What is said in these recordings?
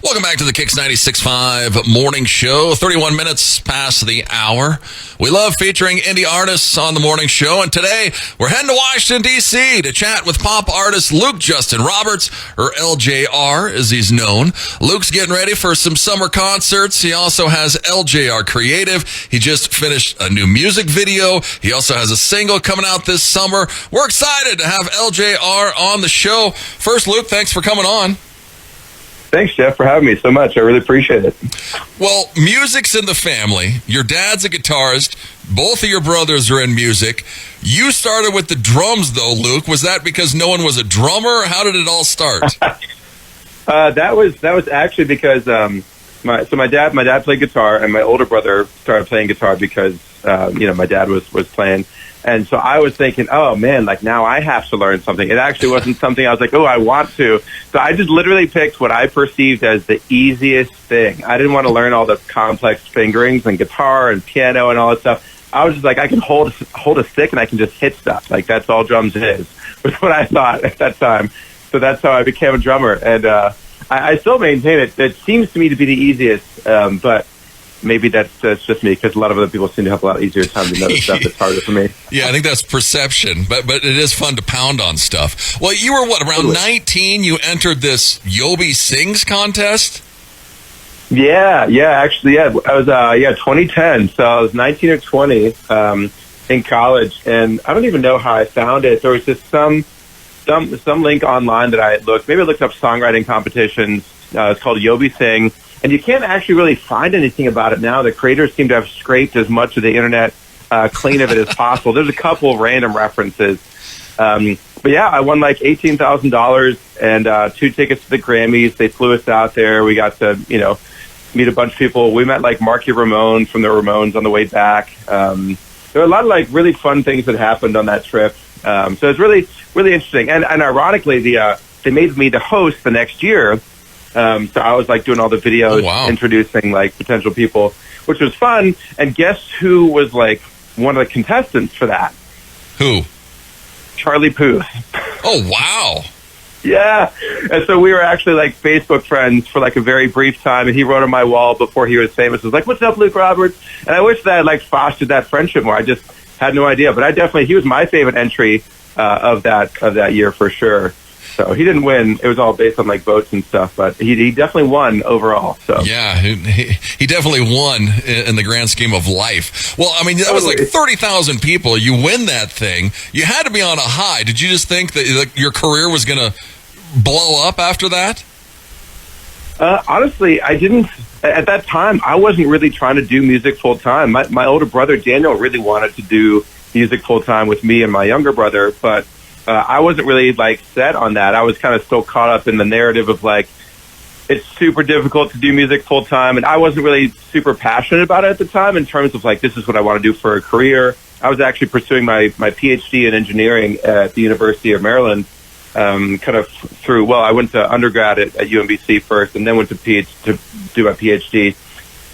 Welcome back to the KIX 96.5 morning show. 31 minutes past the hour. We love featuring indie artists on the morning show, and today we're heading to Washington, D.C. to chat with pop artist Luke Justin Roberts, or LJR as he's known. Luke's getting ready for some summer concerts. He also has LJR Creative. He just finished a new music video. He also has a single coming out this summer. We're excited to have LJR on the show. First, Luke, thanks for coming on. Thanks, Jeff, for having me so much. I really appreciate it. Well, music's in the family. Your dad's a guitarist. Both of your brothers are in music. You started with the drums, though, Luke. Was that because no one was a drummer? How did it all start? That was actually because my dad played guitar, and my older brother started playing guitar because my dad was playing. And so I was thinking, oh, man, like now I have to learn something. It actually wasn't something I was like, oh, I want to. So I just literally picked what I perceived as the easiest thing. I didn't want to learn all the complex fingerings and guitar and piano and all that stuff. I was just like, I can hold a stick and I can just hit stuff. Like that's all drums is, was what I thought at that time. So that's how I became a drummer. And I still maintain it. It seems to me to be the easiest, but maybe that's just me, because a lot of other people seem to have a lot easier time to know the stuff that's harder for me. Yeah, I think that's perception, but it is fun to pound on stuff. Well, you were, around 19? You entered this Yobi Sings contest? Yeah, actually, I was, 2010, so I was 19 or 20 in college, and I don't even know how I found it. There was just some link online that I had looked. Maybe I looked up songwriting competitions. It's called Yobi Sing. And you can't actually really find anything about it now. The creators seem to have scraped as much of the internet clean of it as possible. There's a couple of random references. But yeah, I won like $18,000 and 2 tickets to the Grammys. They flew us out there. We got to, meet a bunch of people. We met like Marky Ramone from the Ramones on the way back. There were a lot of like really fun things that happened on that trip. So it's really, really interesting. And ironically, they made me the host the next year. So I was like doing all the videos, introducing like potential people, which was fun. And guess who was like one of the contestants for that? Who? Charlie Puth. Oh, wow. Yeah. And so we were actually like Facebook friends for like a very brief time. And he wrote on my wall before he was famous. It was like, what's up, Luke Roberts? And I wish that I had like fostered that friendship more. I just had no idea. But he was my favorite entry of that year for sure. So he didn't win. It was all based on like votes and stuff, but he definitely won overall. So yeah, he definitely won in the grand scheme of life. Well, I mean, that was like 30,000 people. You win that thing. You had to be on a high. Did you just think that your career was going to blow up after that? Honestly, I didn't. At that time, I wasn't really trying to do music full time. My older brother Daniel really wanted to do music full time with me and my younger brother, but I wasn't really like set on that. I was kind of still caught up in the narrative of like, it's super difficult to do music full time. And I wasn't really super passionate about it at the time in terms of like, this is what I want to do for a career. I was actually pursuing my PhD in engineering at the University of Maryland, kind of through, I went to undergrad at UMBC first and then went to do my PhD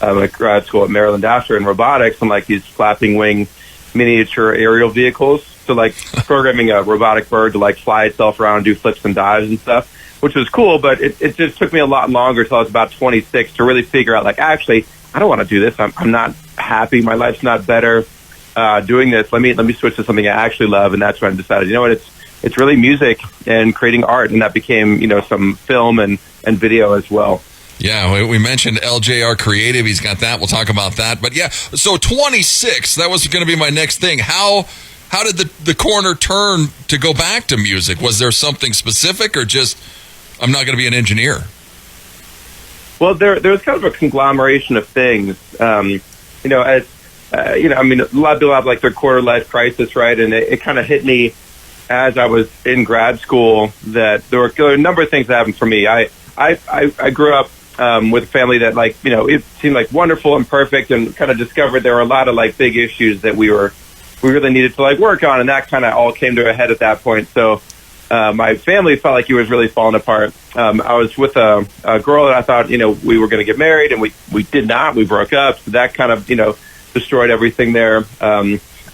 at grad school at Maryland after in robotics and like these flapping wing miniature aerial vehicles. So like programming a robotic bird to like fly itself around and do flips and dives and stuff, which was cool. But it just took me a lot longer till I was about 26 to really figure out like, actually, I don't want to do this. I'm not happy. My life's not better doing this. Let me switch to something I actually love. And that's when I decided, you know what, it's really music and creating art. And that became, some film and video as well. Yeah, we mentioned LJR Creative. He's got that. We'll talk about that. But yeah, so 26, that was going to be my next thing. How did the corner turn to go back to music? Was there something specific or just, I'm not going to be an engineer? Well, there was kind of a conglomeration of things. A lot of people have like their quarter life crisis, right? And it kind of hit me as I was in grad school that there were a number of things that happened for me. I grew up with a family that it seemed like wonderful and perfect, and kind of discovered there were a lot of like big issues that we really needed to like work on, and that kind of all came to a head at that point. So my family felt like it was really falling apart. I was with a girl that I thought we were going to get married, and we did not. We broke up. So that kind of destroyed everything there.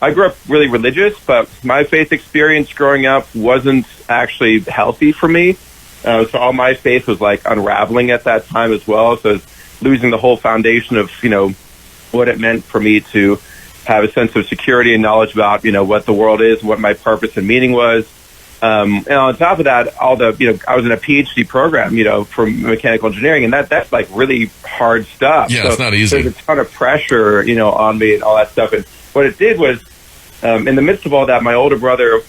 I grew up really religious, but my faith experience growing up wasn't actually healthy for me. So all my faith was like unraveling at that time as well. So I was losing the whole foundation of, what it meant for me to have a sense of security and knowledge about, what the world is, what my purpose and meaning was. And on top of that, I was in a PhD program, for mechanical engineering, and that's like really hard stuff. Yeah, so it's not easy. There's a ton of pressure, on me and all that stuff. And what it did was, in the midst of all that, my older brother,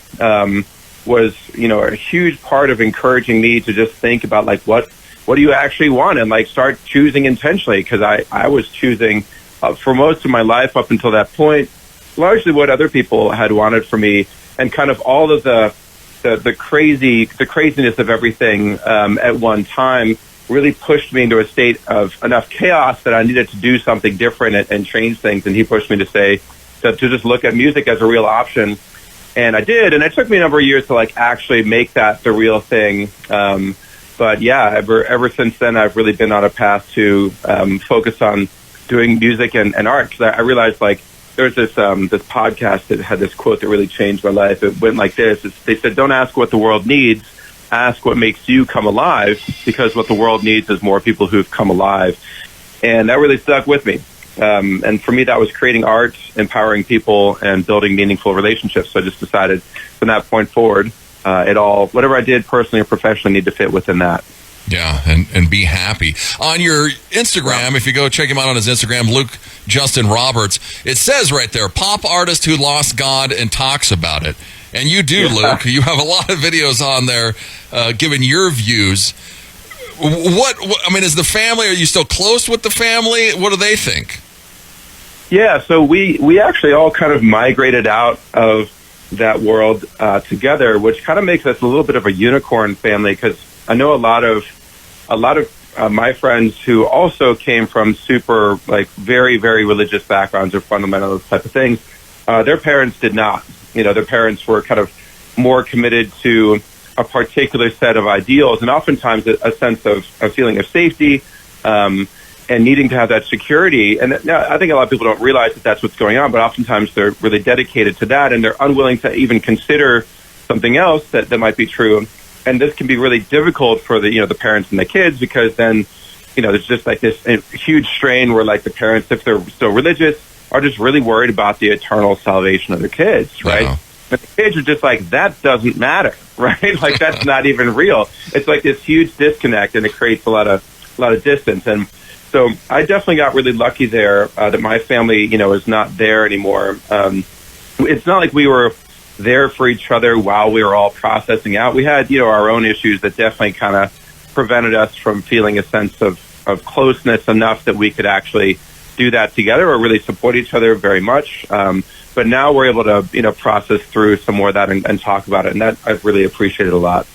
was, a huge part of encouraging me to just think about like, what do you actually want? And like start choosing intentionally. Cause I was choosing, for most of my life up until that point, largely what other people had wanted for me, and kind of all of the craziness of everything at one time really pushed me into a state of enough chaos that I needed to do something different and change things. And he pushed me to say to just look at music as a real option, and I did. And it took me a number of years to like actually make that the real thing. But yeah, ever since then, I've really been on a path to focus on doing music and art, because I realized like there's this podcast that had this quote that really changed my life. It went like this. They said, "Don't ask what the world needs, ask what makes you come alive, because what the world needs is more people who've come alive." And that really stuck with me. And for me, that was creating art, empowering people, and building meaningful relationships. So I just decided from that point forward, whatever I did personally or professionally, need to fit within that. Yeah, and be happy. On your Instagram, if you go check him out on his Instagram, Luke Justin Roberts, it says right there, pop artist who lost God and talks about it. And you do, Luke. You have a lot of videos on there giving your views. Is the family, are you still close with the family? What do they think? Yeah, so we actually all kind of migrated out of that world together, which kind of makes us a little bit of a unicorn family, because I know a lot of my friends who also came from super, like, very, very religious backgrounds or fundamentalist type of things. Their parents did not. Their parents were kind of more committed to a particular set of ideals, and oftentimes a sense of a feeling of safety and needing to have that security. And I think a lot of people don't realize that that's what's going on, but oftentimes they're really dedicated to that, and they're unwilling to even consider something else that might be true. And this can be really difficult for the parents and the kids, because then, there's just like this huge strain where like the parents, if they're still religious, are just really worried about the eternal salvation of their kids, right? Wow. But the kids are just like, that doesn't matter, right? Like that's not even real. It's like this huge disconnect, and it creates a lot of distance. And so I definitely got really lucky there that my family, is not there anymore. It's not like we were there for each other while we were all processing out. We had, our own issues that definitely kind of prevented us from feeling a sense of closeness enough that we could actually do that together or really support each other very much. But now we're able to, process through some more of that and talk about it. And that I've really appreciated a lot.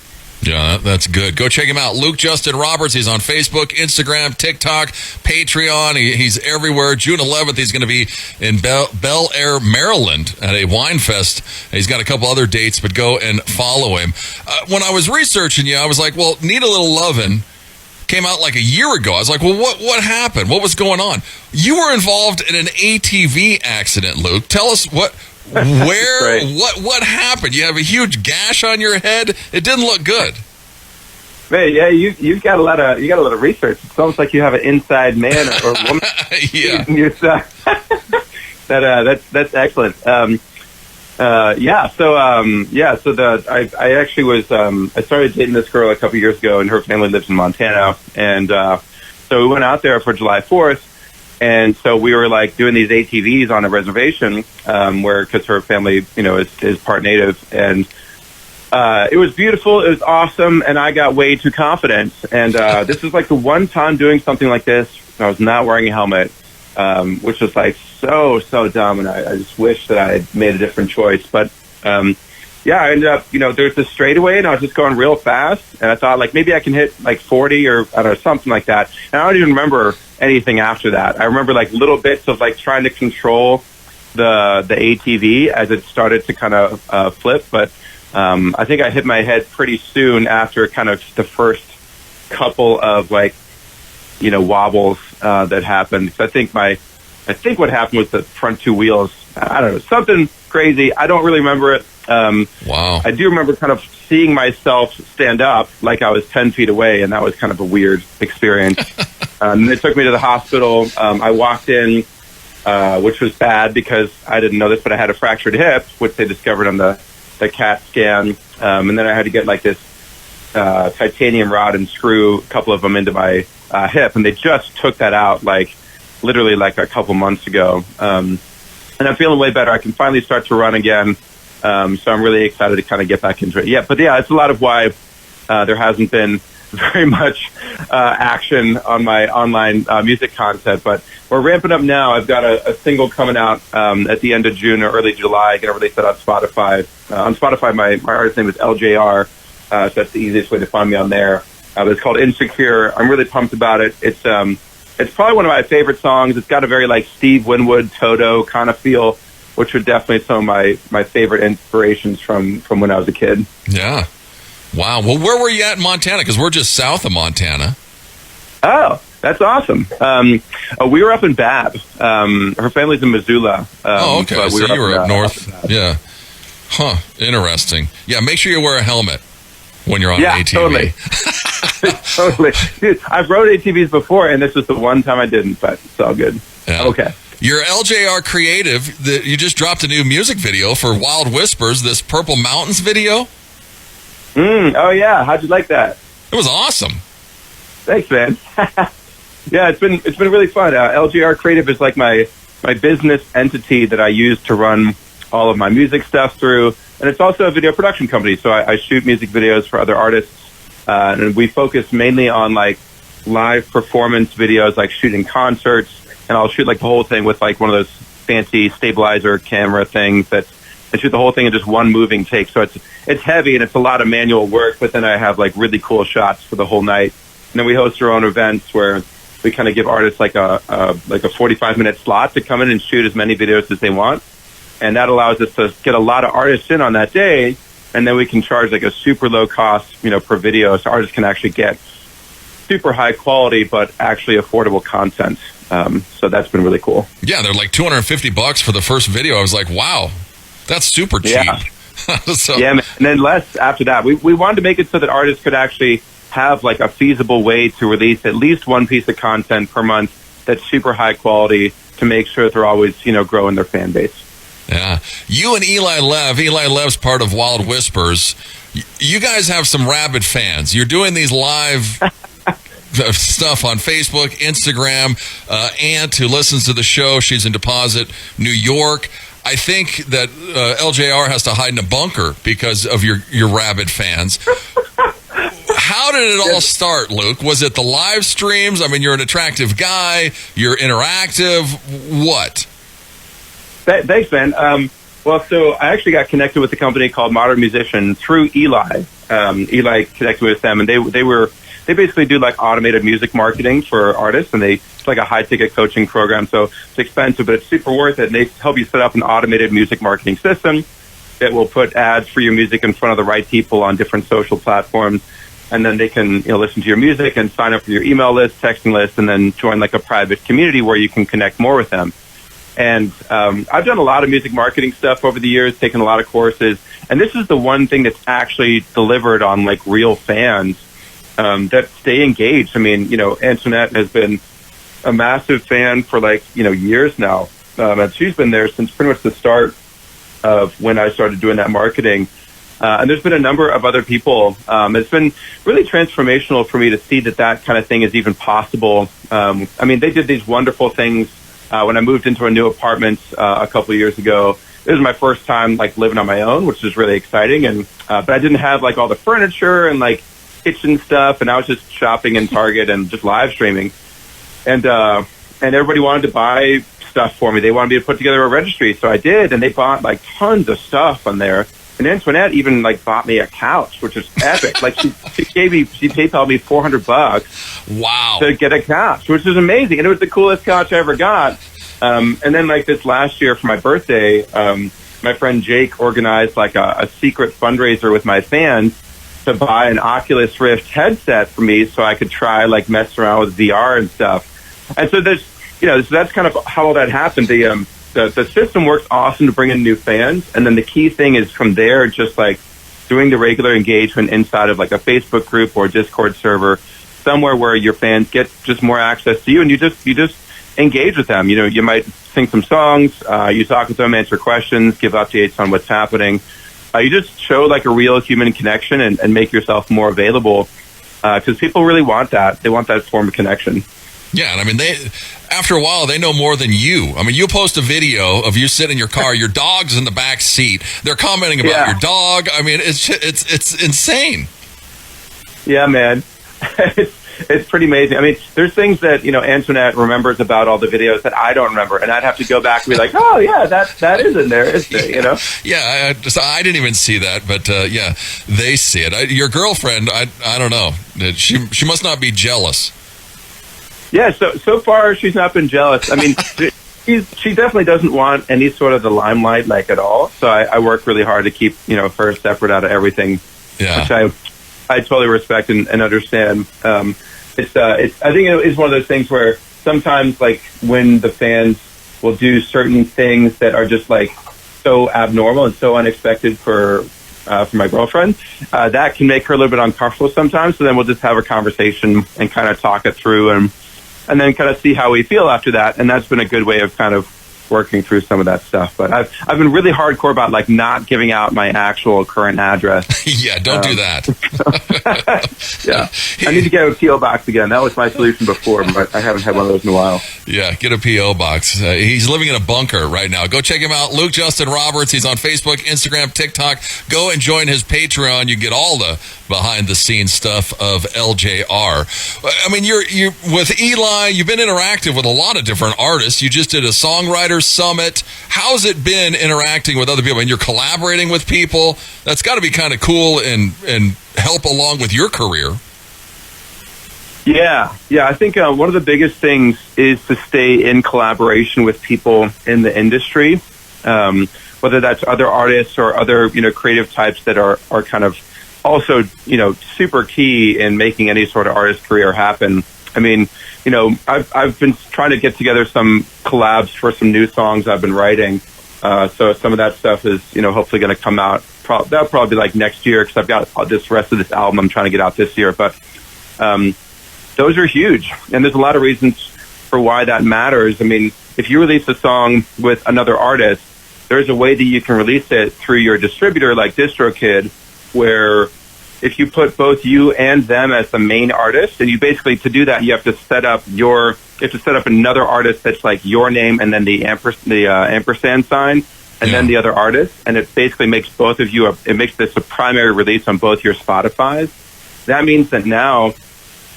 Yeah, that's good. Go check him out. Luke Justin Roberts. He's on Facebook, Instagram, TikTok, Patreon. He's everywhere. June 11th, he's going to be in Bel Air, Maryland at a wine fest. He's got a couple other dates, but go and follow him. When I was researching you, I was like, well, Need a Little Lovin' came out like a year ago. I was like, well, what happened? What was going on? You were involved in an ATV accident, Luke. Tell us what happened? You have a huge gash on your head. It didn't look good. Man, yeah, you've got a lot of research. It's almost like you have an inside man or woman. Yeah. That's excellent. I actually was I started dating this girl a couple years ago, and her family lives in Montana, and so we went out there for July 4th. And so we were like doing these ATVs on a reservation, because her family, is part Native, and it was beautiful. It was awesome, and I got way too confident. And this was like the one time doing something like this. I was not wearing a helmet, which was like so dumb, and I just wish that I had made a different choice. But I ended up, there's this straightaway, and I was just going real fast, and I thought like maybe I can hit like 40 or I don't know, something like that. And I don't even remember anything after that. I remember like little bits of like trying to control the ATV as it started to kind of flip, but I think I hit my head pretty soon after kind of the first couple of like wobbles that happened. So I think what happened was the front two wheels, I don't know, something crazy. I don't really remember it. Wow. I do remember kind of seeing myself stand up like I was 10 feet away, and that was kind of a weird experience. They took me to the hospital. I walked in, which was bad because I didn't know this, but I had a fractured hip, which they discovered on the CAT scan. And then I had to get like this titanium rod and screw a couple of them into my hip, and they just took that out literally like a couple months ago. And I'm feeling way better. I can finally start to run again. So I'm really excited to kind of get back into it. But it's a lot of why there hasn't been very much action on my online music content. But we're ramping up now. I've got a single coming out at the end of June or early July. Get released on Spotify. On Spotify, my artist name is LJR. So that's the easiest way to find me on there. It's called Insecure. I'm really pumped about it. It's probably one of my favorite songs. It's got a very Steve Winwood, Toto kind of feel, which are definitely some of my favorite inspirations from when I was a kid. Yeah. Wow. Well, where were you at in Montana? Because we're just south of Montana. Oh, that's awesome. We were up in Bab. Her family's in Missoula. Okay. So you were up north. Yeah. Huh. Interesting. Yeah, make sure you wear a helmet when you're on an ATV. Totally. Dude, I've rode ATVs before, and this was the one time I didn't, but it's all good. Yeah. Okay. You're LJR Creative. You just dropped a new music video for Wild Whispers, this Purple Mountains video. Oh, yeah. How'd you like that? It was awesome. Thanks, man. Yeah, it's been really fun. LJR Creative is like my business entity that I use to run all of my music stuff through. And it's also a video production company. So I shoot music videos for other artists. And we focus mainly on live performance videos, like shooting concerts. And I'll shoot the whole thing with one of those fancy stabilizer camera things that shoot the whole thing in just one moving take. So it's heavy and it's a lot of manual work, but then I have really cool shots for the whole night. And then we host our own events where we kind of give artists a 45-minute slot to come in and shoot as many videos as they want. And that allows us to get a lot of artists in on that day. And then we can charge a super low cost, per video. So artists can actually get super high quality, but actually affordable content. So that's been really cool. Yeah, they're $250 for the first video. I was like, wow, that's super cheap. Yeah, Yeah, man. And then less after that. We wanted to make it so that artists could actually have a feasible way to release at least one piece of content per month that's super high quality to make sure that they're always, growing their fan base. Yeah. You and Eli Lev's part of Wild Whispers. You guys have some rabid fans. You're doing these live stuff on Facebook, Instagram. Aunt, who listens to the show, she's in Deposit, New York. I think that LJR has to hide in a bunker because of your rabid fans. How did it all start, Luke? Was it the live streams? I mean, you're an attractive guy. You're interactive. What? Thanks, man. So I actually got connected with a company called Modern Musician through Eli. Eli connected with them, and they basically do automated music marketing for artists, and it's a high ticket coaching program. So it's expensive, but it's super worth it. And they help you set up an automated music marketing system that will put ads for your music in front of the right people on different social platforms. And then they can listen to your music and sign up for your email list, texting list, and then join a private community where you can connect more with them. And I've done a lot of music marketing stuff over the years, taken a lot of courses. And this is the one thing that's actually delivered on real fans that stay engaged. I mean, Antoinette has been a massive fan for years now. And she's been there since pretty much the start of when I started doing that marketing. And there's been a number of other people. It's been really transformational for me to see that kind of thing is even possible. I mean, they did these wonderful things when I moved into a new apartment a couple of years ago. This was my first time living on my own, which was really exciting. And but I didn't have all the furniture and kitchen stuff, and I was just shopping in Target and just live streaming. And everybody wanted to buy stuff for me. They wanted me to put together a registry, so I did. And they bought tons of stuff on there. And Antoinette even bought me a couch, which is epic. she PayPal'd me $400. Wow. To get a couch, which is amazing. And it was the coolest couch I ever got. And then this last year for my birthday, my friend Jake organized a secret fundraiser with my fans to buy an Oculus Rift headset for me so I could try mess around with VR and stuff. And so there's, so that's kind of how all that happened. The system works awesome to bring in new fans, and then the key thing is from there, just doing the regular engagement inside of like a Facebook group or Discord server, somewhere where your fans get just more access to you, and you just engage with them. You might sing some songs, you talk with them, answer questions, give updates on what's happening. You just show like a real human connection and make yourself more available, because people really want that. They want that form of connection. Yeah, and I mean, after a while, they know more than you. I mean, you post a video of you sitting in your car, your dog's in the back seat. They're commenting about your dog. I mean, it's insane. Yeah, man. It's pretty amazing. I mean, there's things that, Antoinette remembers about all the videos that I don't remember, and I'd have to go back and be like, oh, yeah, that is in there, isn't it, Yeah, I didn't even see that, but, they see it. Your girlfriend, I don't know. She must not be jealous. Yeah, so far she's not been jealous. I mean, she definitely doesn't want any sort of the limelight, like, at all, so I work really hard to keep, her separate out of everything, which I totally respect and understand. I think it is one of those things where sometimes, like, when the fans will do certain things that are just like so abnormal and so unexpected for my girlfriend, that can make her a little bit uncomfortable sometimes. So then we'll just have a conversation and kind of talk it through, and then kind of see how we feel after that. And that's been a good way of kind of working through some of that stuff. But I've been really hardcore about like not giving out my actual current address. Yeah, don't do that. Yeah, I need to get a P.O. box again. That was my solution before, but I haven't had one of those in a while. Yeah, get a P.O. box. He's living in a bunker right now. Go check him out, Luke Justin Roberts. He's on Facebook, Instagram, TikTok. Go and join his Patreon. You get all the behind-the-scenes stuff of LJR. I mean, you're with Eli. You've been interactive with a lot of different artists. You just did a songwriter summit. How's it been interacting with other people? And you're collaborating with people. That's got to be kind of cool and help along with your career. Yeah. I think one of the biggest things is to stay in collaboration with people in the industry, whether that's other artists or other creative types that are kind of also super key in making any sort of artist career happen. I mean, I've been trying to get together some collabs for some new songs I've been writing. So some of that stuff is, hopefully going to come out. That'll probably be like next year, because I've got this rest of this album I'm trying to get out this year. But those are huge. And there's a lot of reasons for why that matters. I mean, if you release a song with another artist, there's a way that you can release it through your distributor like DistroKid, where if you put both you and them as the main artist, and you basically, to do that, you have to set up another artist that's like your name and then the ampersand sign, and then the other artist, and it basically makes both of you it makes this a primary release on both your Spotifys. That means that now,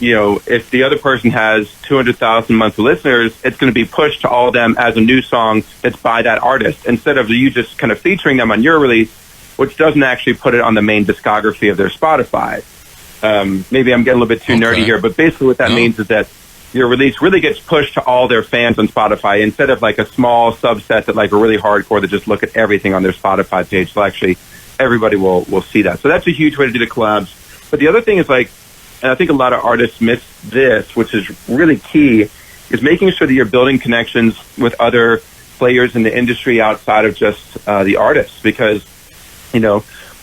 if the other person has 200,000 monthly listeners, it's going to be pushed to all of them as a new song that's by that artist, instead of you just kind of featuring them on your release, which doesn't actually put it on the main discography of their Spotify. Maybe I'm getting a little bit too nerdy here, but basically what that means is that your release really gets pushed to all their fans on Spotify, instead of like a small subset that like are really hardcore that just look at everything on their Spotify page. So actually everybody will see that. So that's a huge way to do the collabs. But the other thing is, like, and I think a lot of artists miss this, which is really key, is making sure that you're building connections with other players in the industry outside of just the artists. Because,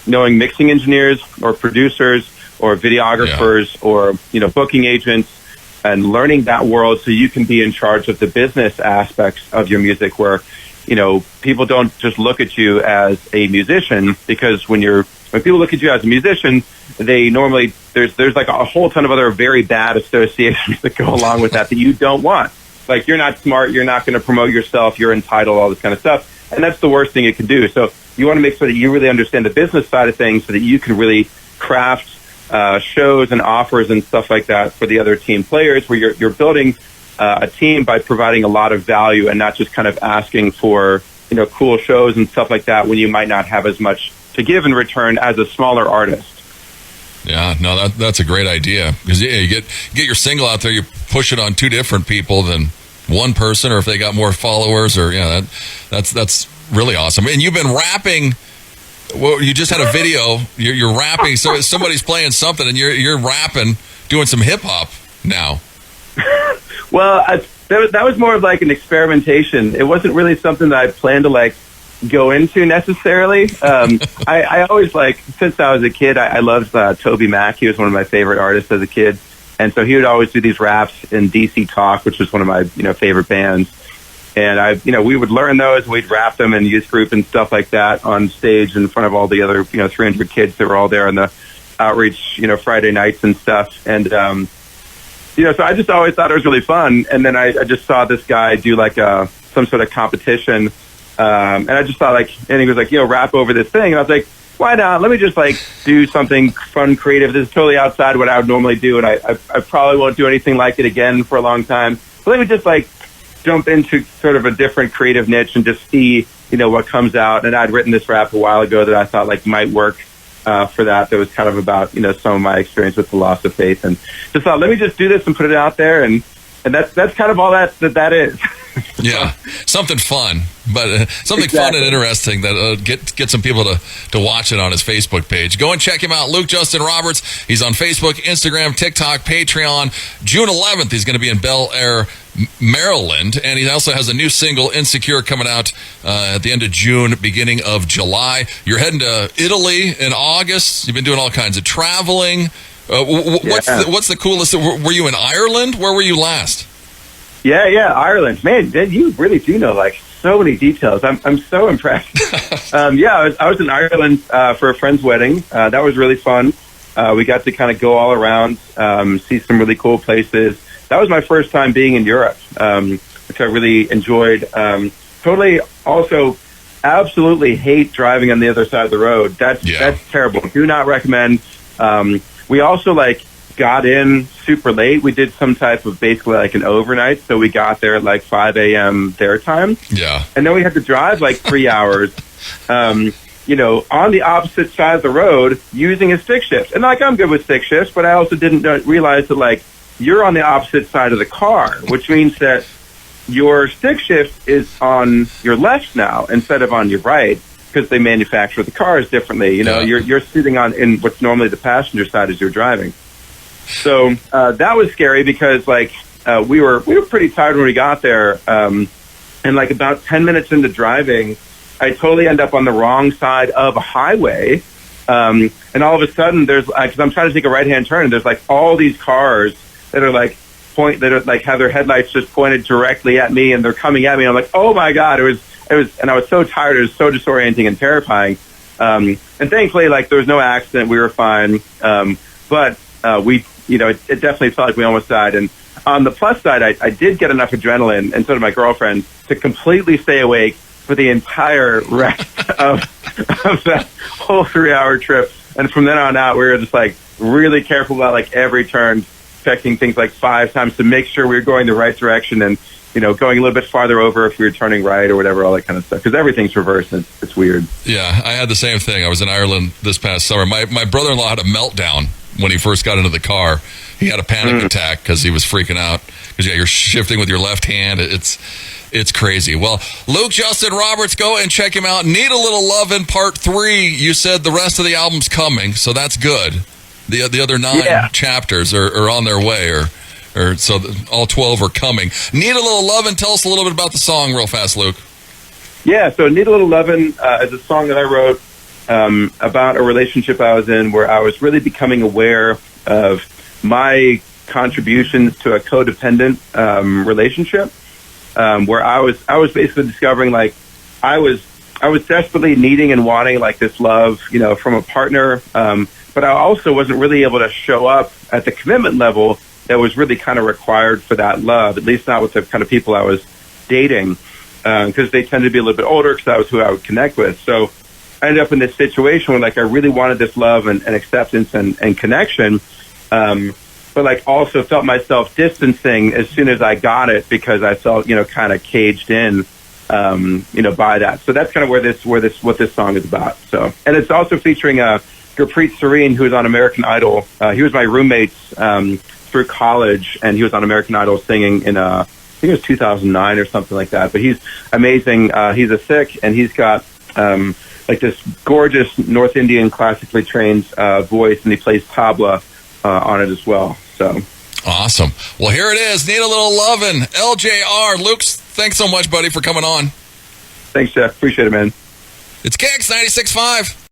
knowing mixing engineers or producers or videographers or, booking agents, and learning that world so you can be in charge of the business aspects of your music, where, people don't just look at you as a musician, because when people look at you as a musician, they normally, there's like a whole ton of other very bad associations that go along with that you don't want. Like, you're not smart, you're not going to promote yourself, you're entitled, all this kind of stuff. And that's the worst thing it can do. So you want to make sure that you really understand the business side of things so that you can really craft shows and offers and stuff like that for the other team players, where you're building a team by providing a lot of value and not just kind of asking for, cool shows and stuff like that when you might not have as much to give in return as a smaller artist. Yeah, no, that's a great idea, because you get your single out there, you push it on two different people than one person, or if they got more followers, or that's really awesome. And you've been rapping. Well, you just had a video. You're rapping, so somebody's playing something, and you're rapping, doing some hip hop now. Well, that was more of like an experimentation. It wasn't really something that I planned to like go into necessarily. I always since I was a kid, I loved Toby Mac. He was one of my favorite artists as a kid. And so he would always do these raps in DC Talk, which was one of my, favorite bands. And we would learn those and we'd rap them in youth group and stuff like that on stage in front of all the other, 300 kids that were all there on the outreach, Friday nights and stuff. And, so I just always thought it was really fun. And then I just saw this guy do some sort of competition. And I just thought and he was like, rap over this thing. And I was like, why not? Let me just do something fun, creative. This is totally outside what I would normally do. And I probably won't do anything like it again for a long time. But let me just jump into sort of a different creative niche and just see, what comes out. And I'd written this rap a while ago that I thought might work for that. That was kind of about, some of my experience with the loss of faith, and just thought, let me just do this and put it out there. And that's kind of all that is. Yeah, something fun, but something fun and interesting that get some people to watch it on his Facebook page. Go and check him out, Luke Justin Roberts. He's on Facebook, Instagram, TikTok, Patreon. June 11th, he's going to be in Bel Air, Maryland, and he also has a new single, Insecure, coming out at the end of June, beginning of July. You're heading to Italy in August. You've been doing all kinds of traveling. What's the coolest? Were you in Ireland? Where were you last? Yeah, Ireland. Man, you really do know so many details. I'm so impressed. I was in Ireland for a friend's wedding. That was really fun. We got to kind of go all around, see some really cool places. That was my first time being in Europe, which I really enjoyed. Totally. Also, absolutely hate driving on the other side of the road. That's terrible. Do not recommend. We also got in super late. We did some type of basically an overnight. So we got there at 5 a.m. their time. Yeah. And then we had to drive 3 hours, on the opposite side of the road using a stick shift. And I'm good with stick shifts, but I also didn't realize that you're on the opposite side of the car, which means that your stick shift is on your left now instead of on your right, because they manufacture the cars differently. You're sitting in what's normally the passenger side as you're driving. So that was scary because we were pretty tired when we got there, and about 10 minutes into driving, I totally end up on the wrong side of a highway, and all of a sudden there's because I'm trying to take a right hand turn, and there's all these cars that are have their headlights just pointed directly at me, and they're coming at me. And I'm like, oh my god, it was, and I was so tired. It was so disorienting and terrifying. And thankfully, there was no accident. We were fine. But we. It definitely felt like we almost died. And on the plus side, I did get enough adrenaline, and so did my girlfriend, to completely stay awake for the entire rest of that whole 3-hour trip. And from then on out, we were just really careful about every turn, checking things 5 times to make sure we were going the right direction, and going a little bit farther over if we were turning right or whatever, all that kind of stuff. Because everything's reversed, and it's weird. Yeah, I had the same thing. I was in Ireland this past summer. My brother-in-law had a meltdown when he first got into the car. He had a panic attack because he was freaking out. Because you're shifting with your left hand. It's crazy. Well, Luke Justin Roberts, go and check him out. Need a Little Lovin' Part 3. You said the rest of the album's coming, so that's good. The other 9 chapters are on their way, or so all 12 are coming. Need a Little Lovin'. Tell us a little bit about the song real fast, Luke. Yeah, so Need a Little Lovin' is a song that I wrote about a relationship I was in where I was really becoming aware of my contributions to a codependent relationship, where I was basically discovering I was desperately needing and wanting this love, from a partner, but I also wasn't really able to show up at the commitment level that was really kind of required for that love, at least not with the kind of people I was dating, because they tended to be a little bit older, because that was who I would connect with. So I ended up in this situation where I really wanted this love and acceptance and connection, but also felt myself distancing as soon as I got it, because I felt kind of caged in by that. So that's kind of what this song is about. So, and it's also featuring Gurpreet Serene, who is on American Idol. He was my roommate through college, and he was on American Idol singing in I think it was 2009 or something like that. But he's amazing. He's a Sikh, and he's got this gorgeous North Indian classically trained voice, and he plays tabla on it as well. So awesome. Well, here it is. Need a Little Lovin'. LJR. Luke, thanks so much, buddy, for coming on. Thanks, Jeff. Appreciate it, man. It's KIX 96.5.